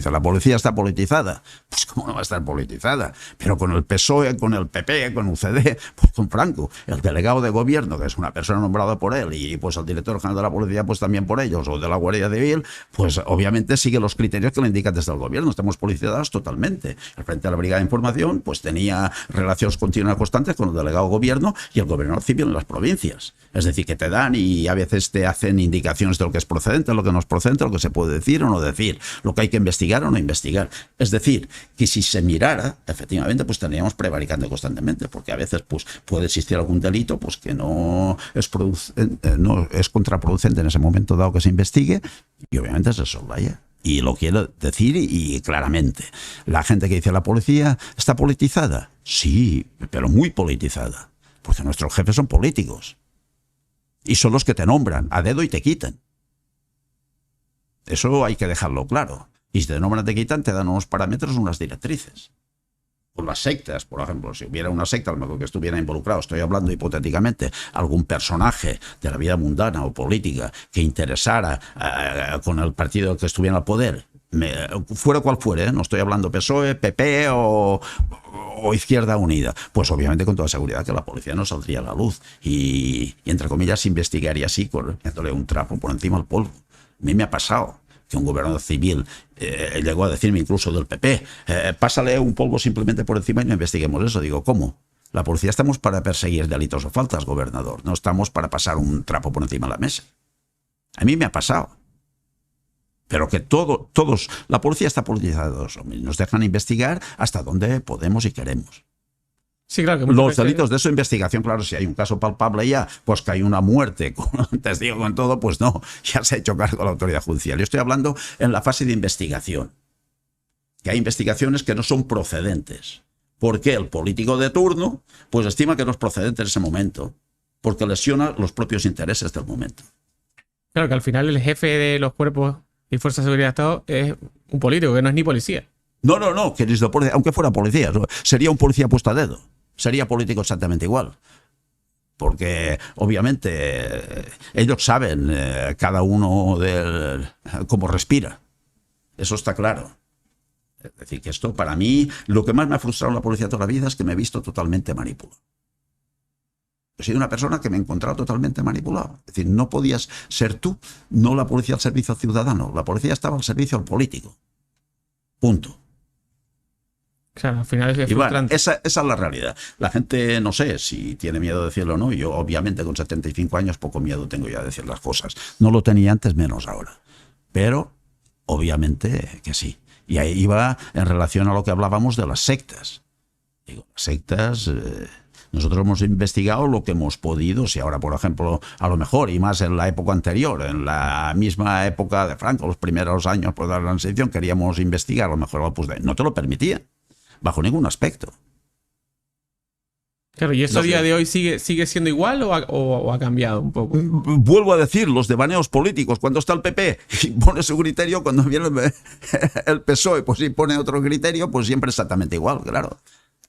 dice, la policía está politizada. Pues cómo no va a estar politizada. Pero con el PSOE, con el PP, con UCD, pues con Franco, el delegado de gobierno, que es una persona nombrada por él, y pues el director general de la policía, pues también por ellos, o de la Guardia Civil, pues obviamente sigue los criterios que le indican desde el gobierno. Estamos politizados totalmente. El Frente a la Brigada de Información, pues tenía relaciones continuas constantes con el delegado de gobierno y el gobernador civil en las provincias. Es decir, que te dan y a veces te hacen indicaciones de lo que es procedente, lo que no es procedente, lo que se puede decir o no decir, lo que hay que investigar o no investigar. Es decir, que si se mirara, efectivamente, pues estaríamos prevaricando constantemente, porque a veces pues puede existir algún delito pues que no es contraproducente en ese momento dado que se investigue, y obviamente se soslaya. Y lo quiero decir y claramente. La gente que dice la policía está politizada, sí, pero muy politizada, porque nuestros jefes son políticos. Y son los que te nombran a dedo y te quitan. Eso hay que dejarlo claro. Y si te nombran, te quitan, te dan unos parámetros, unas directrices. Por las sectas, por ejemplo, si hubiera una secta, a lo mejor que estuviera involucrado, estoy hablando hipotéticamente, algún personaje de la vida mundana o política que interesara con el partido que estuviera al poder, fuera cual fuere, no estoy hablando PSOE, PP o Izquierda Unida, pues obviamente con toda seguridad que la policía no saldría a la luz y entre comillas investigaría así, corriéndole un trapo por encima al polvo. A mí me ha pasado que un gobernador civil llegó a decirme incluso del PP, pásale un polvo simplemente por encima y no investiguemos eso. Digo, ¿cómo? La policía estamos para perseguir delitos o faltas, gobernador, no estamos para pasar un trapo por encima de la mesa. A mí me ha pasado. Pero que todos, la policía está politizada, nos dejan investigar hasta donde podemos y queremos. Sí, claro, que los delitos de su investigación, claro, si hay un caso palpable ya, pues que hay una muerte con un testigo, con todo, pues no, ya se ha hecho cargo la autoridad judicial. Yo estoy hablando en la fase de investigación, que hay investigaciones que no son procedentes, porque el político de turno pues estima que no es procedente en ese momento, porque lesiona los propios intereses del momento. Claro, que al final el jefe de los cuerpos y fuerzas de seguridad de Estado es un político, que no es ni policía. No, que aunque fuera policía, sería un policía puesto a dedo. Sería político exactamente igual. Porque, obviamente, ellos saben cada uno cómo respira. Eso está claro. Es decir, que esto, para mí, lo que más me ha frustrado en la policía toda la vida es que me he visto totalmente manipulado. He sido una persona que me he encontrado totalmente manipulado. Es decir, no podías ser tú, no la policía al servicio ciudadano. La policía estaba al servicio al político. Punto. Claro, al final es frustrante. Bueno, esa es la realidad. La gente, no sé si tiene miedo de decirlo o no. Yo, obviamente, con 75 años, poco miedo tengo ya de decir las cosas. No lo tenía antes, menos ahora. Pero, obviamente, que sí. Y ahí iba en relación a lo que hablábamos de las sectas. Digo, las sectas... Nosotros hemos investigado lo que hemos podido, si ahora, por ejemplo, a lo mejor, y más en la época anterior, en la misma época de Franco, los primeros años por dar la transición, queríamos investigar, a lo mejor pues, no te lo permitía, bajo ningún aspecto. Claro, ¿y eso a día de hoy sigue siendo igual o ha cambiado un poco? Vuelvo a decir, los devaneos políticos, cuando está el PP y pone su criterio, cuando viene el PSOE pues y pone otro criterio, pues siempre exactamente igual, claro.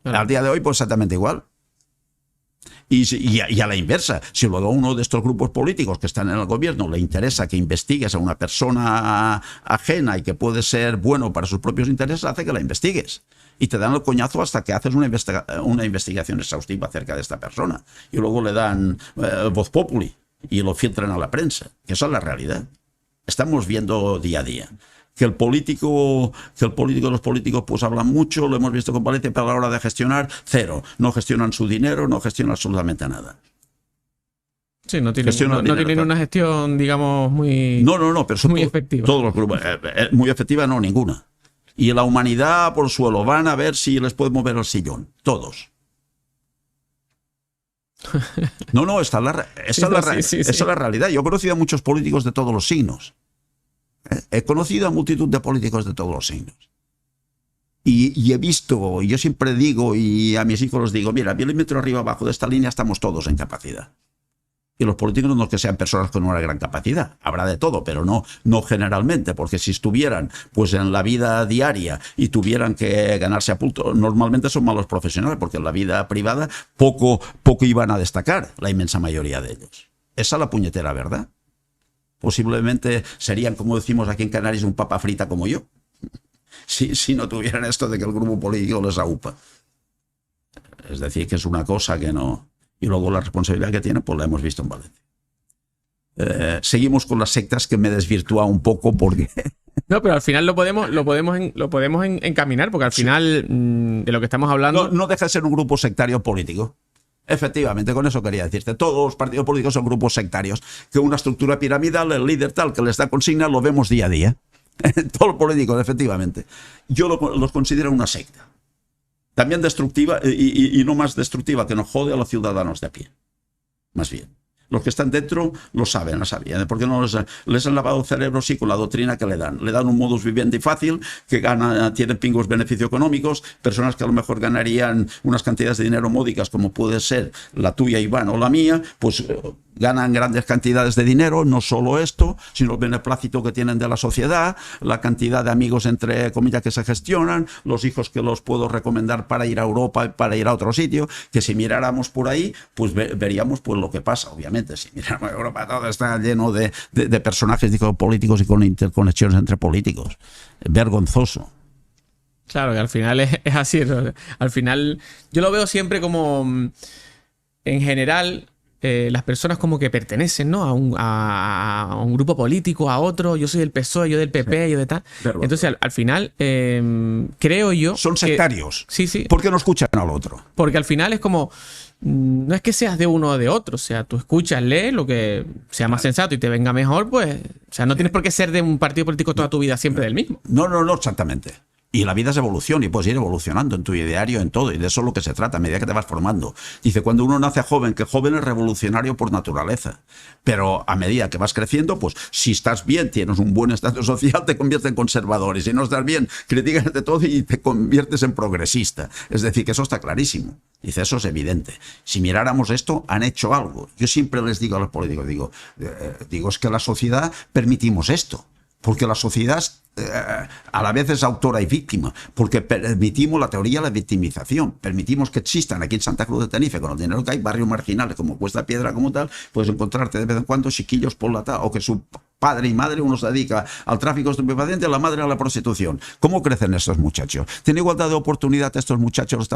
Al día de hoy, pues exactamente igual. Y a la inversa, si luego a uno de estos grupos políticos que están en el gobierno le interesa que investigues a una persona ajena y que puede ser bueno para sus propios intereses, hace que la investigues. Y te dan el coñazo hasta que haces una investigación exhaustiva acerca de esta persona. Y luego le dan voz populi y lo filtran a la prensa. Que esa es la realidad. Estamos viendo día a día. Que los políticos pues hablan mucho, lo hemos visto con Valencia, pero a la hora de gestionar, cero. No gestionan su dinero, no gestionan absolutamente nada. Sí, no tienen una gestión, digamos, muy... No, pero son muy efectiva. Todos los grupos, muy efectiva no, ninguna. Y la humanidad por suelo, van a ver si les puede mover el sillón, todos. No, esa es la realidad. Yo he conocido a muchos políticos de todos los signos. He conocido a multitud de políticos de todos los signos. Y he visto, y yo siempre digo, y a mis hijos les digo, mira, milímetro arriba abajo de esta línea estamos todos en capacidad. Y los políticos no es que sean personas con una gran capacidad, habrá de todo, pero no generalmente, porque si estuvieran pues en la vida diaria y tuvieran que ganarse a pulso, normalmente son malos profesionales, porque en la vida privada poco iban a destacar, la inmensa mayoría de ellos. Esa es la puñetera verdad. Posiblemente serían, como decimos aquí en Canarias, un papa frita como yo. si no tuvieran esto de que el grupo político les aupa. Es decir, que es una cosa que no... Y luego la responsabilidad que tienen, pues la hemos visto en Valencia. Seguimos con las sectas, que me desvirtúa un poco porque... No, pero al final lo podemos encaminar, porque al final de lo que estamos hablando... No deja de ser un grupo sectario político. Efectivamente, con eso quería decirte. Todos los partidos políticos son grupos sectarios, que una estructura piramidal, el líder tal que les da consigna, lo vemos día a día. Todo lo político, efectivamente. Yo los considero una secta. También destructiva, y no más destructiva, que nos jode a los ciudadanos de a pie. Más bien. Los que están dentro lo saben, porque no les han lavado el cerebro, sí, con la doctrina que le dan. Le dan un modus vivendi fácil, que tienen pingües beneficios económicos, personas que a lo mejor ganarían unas cantidades de dinero módicas, como puede ser la tuya, Iván, o la mía, pues ganan grandes cantidades de dinero, no solo esto, sino el beneplácito que tienen de la sociedad, la cantidad de amigos, entre comillas, que se gestionan, los hijos que los puedo recomendar para ir a Europa y para ir a otro sitio, que si miráramos por ahí, pues veríamos pues lo que pasa, obviamente. Si miramos Europa, todo está lleno de personajes políticos y con interconexiones entre políticos. Vergonzoso. Claro, que al final es así. Al final, yo lo veo siempre como, en general, las personas como que pertenecen, ¿no? a un grupo político, a otro. Yo soy del PSOE, yo del PP, yo de tal. Entonces, al final, creo yo... Son sectarios. Sí, sí. ¿Por qué no escuchan al otro? Porque al final es como... No es que seas de uno o de otro, o sea, tú escuchas, lees lo que sea más sensato y te venga mejor, pues, o sea, no tienes por qué ser de un partido político toda tu vida siempre del mismo. No, exactamente. Y la vida es evolución y puedes ir evolucionando en tu ideario, en todo, y de eso es lo que se trata a medida que te vas formando. Dice, cuando uno nace joven, que joven es revolucionario por naturaleza, pero a medida que vas creciendo, pues si estás bien, tienes un buen estatus social, te conviertes en conservador, y si no estás bien, criticas de todo y te conviertes en progresista. Es decir, que eso está clarísimo. Dice, eso es evidente. Si miráramos esto, han hecho algo. Yo siempre les digo a los políticos, digo, es que la sociedad permitimos esto. Porque la sociedad a la vez es autora y víctima, porque permitimos la teoría de la victimización, permitimos que existan aquí en Santa Cruz de Tenerife, con el dinero que hay, barrios marginales como Cuesta Piedra, como tal, puedes encontrarte de vez en cuando chiquillos por la tarde, o que su padre y madre, uno se dedica al tráfico estupefaciente, la madre a la prostitución. ¿Cómo crecen estos muchachos? ¿Tiene igualdad de oportunidad estos muchachos?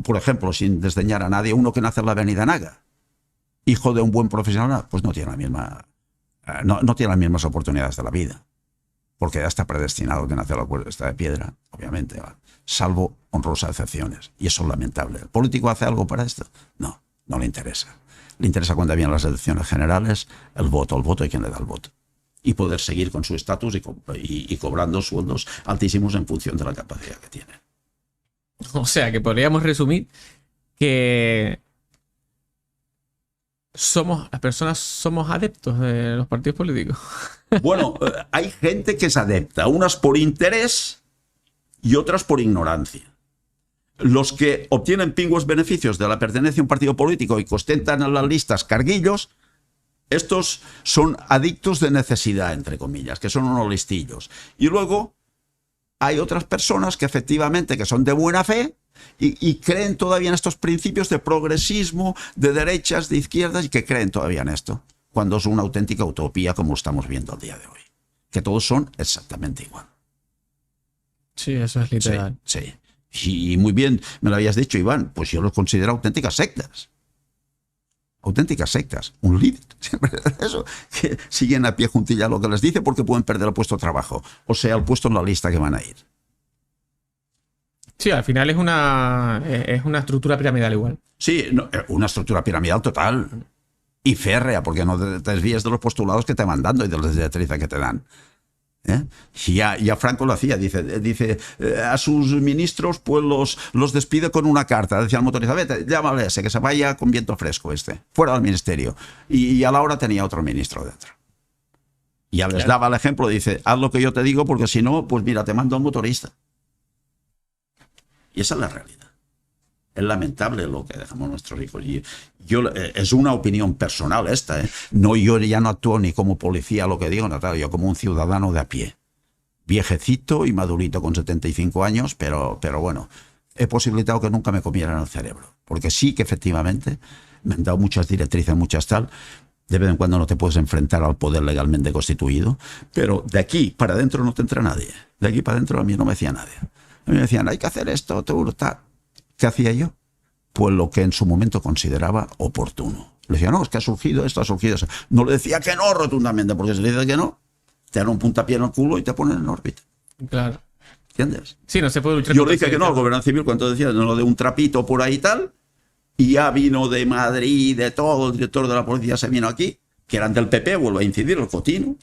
Por ejemplo, sin desdeñar a nadie, uno que nace en la Avenida Naga, hijo de un buen profesional, pues no tiene la misma... No tiene las mismas oportunidades de la vida, porque ya está predestinado que nace la Cuesta de Piedra, obviamente, salvo honrosas excepciones, y eso es lamentable. ¿El político hace algo para esto? No le interesa. Le interesa, cuando vienen las elecciones generales, el voto y quién le da el voto, y poder seguir con su estatus y cobrando sueldos altísimos en función de la capacidad que tiene. O sea, que podríamos resumir que las personas somos adeptos de los partidos políticos. Bueno, hay gente que es adepta, unas por interés y otras por ignorancia. Los que obtienen pingües beneficios de la pertenencia a un partido político y que ostentan en las listas carguillos, estos son adictos de necesidad, entre comillas, que son unos listillos. Y luego hay otras personas que efectivamente que son de buena fe y creen todavía en estos principios de progresismo, de derechas, de izquierdas, y que creen todavía en esto, cuando es una auténtica utopía, como lo estamos viendo al día de hoy, que todos son exactamente igual. Sí, eso es literal. Sí. Y muy bien me lo habías dicho, Iván, pues yo los considero auténticas sectas. Auténticas sectas. Un líder. Eso, que siguen a pie juntilla lo que les dice, porque pueden perder el puesto de trabajo, o sea, el puesto en la lista que van a ir. Sí, al final es una estructura piramidal igual. Sí, una estructura piramidal total y férrea, porque no te desvíes de los postulados que te van dando y de las directrices que te dan. Y ya Franco lo hacía, dice a sus ministros pues los despide con una carta, decía al motorista, vete, llámale a ese, que se vaya con viento fresco fuera del ministerio, y a la hora tenía otro ministro dentro. Y ya les daba el ejemplo, dice, haz lo que yo te digo, porque si no, pues mira, te mando al motorista. Y esa es la realidad. Es lamentable lo que dejamos nuestros hijos. Y es una opinión personal esta. Yo ya no actúo ni como policía, lo que digo, no, yo como un ciudadano de a pie. Viejecito y madurito con 75 años, pero bueno, he posibilitado que nunca me comieran el cerebro. Porque sí que efectivamente me han dado muchas directrices, muchas tal. De vez en cuando no te puedes enfrentar al poder legalmente constituido, pero de aquí para adentro no te entra nadie. De aquí para adentro a mí no me decía nadie. A mí me decían, hay que hacer esto, tú, tal. ¿Qué hacía yo? Pues lo que en su momento consideraba oportuno. Le decía, no, es que ha surgido esto, ha surgido eso. No le decía que no rotundamente, porque si le dices que no, te dan un puntapié en el culo y te ponen en órbita. Claro. ¿Entiendes? Sí, no se puede luchar Yo contra le dije que no al gobierno civil cuando decía, no, de un trapito por ahí y tal, y ya vino de Madrid, de todo, el director de la policía se vino aquí, que eran del PP, vuelvo a incidir, el Cotino,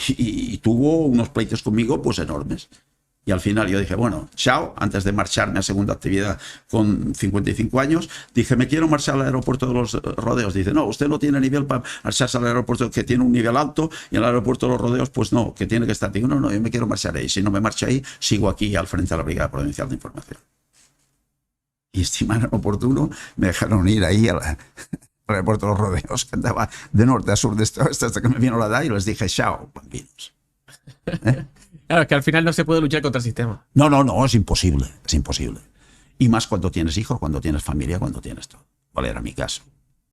y tuvo unos pleitos conmigo pues enormes. Y al final yo dije, bueno, chao, antes de marcharme a segunda actividad con 55 años, dije, me quiero marchar al aeropuerto de los Rodeos. Dice, no, usted no tiene nivel para marcharse al aeropuerto, que tiene un nivel alto, y al aeropuerto de los Rodeos, pues no, que tiene que estar. Digo, no, yo me quiero marchar ahí. Si no me marcho ahí, sigo aquí al frente de la Brigada Provincial de Información. Y estimaron oportuno, me dejaron ir ahí al aeropuerto de los Rodeos, que andaba de norte a sur, de este a oeste, hasta que me vino la edad, y les dije, chao, bambinos. Claro, es que al final no se puede luchar contra el sistema. No, es imposible, es imposible. Y más cuando tienes hijos, cuando tienes familia, cuando tienes todo. ¿Cuál era mi caso?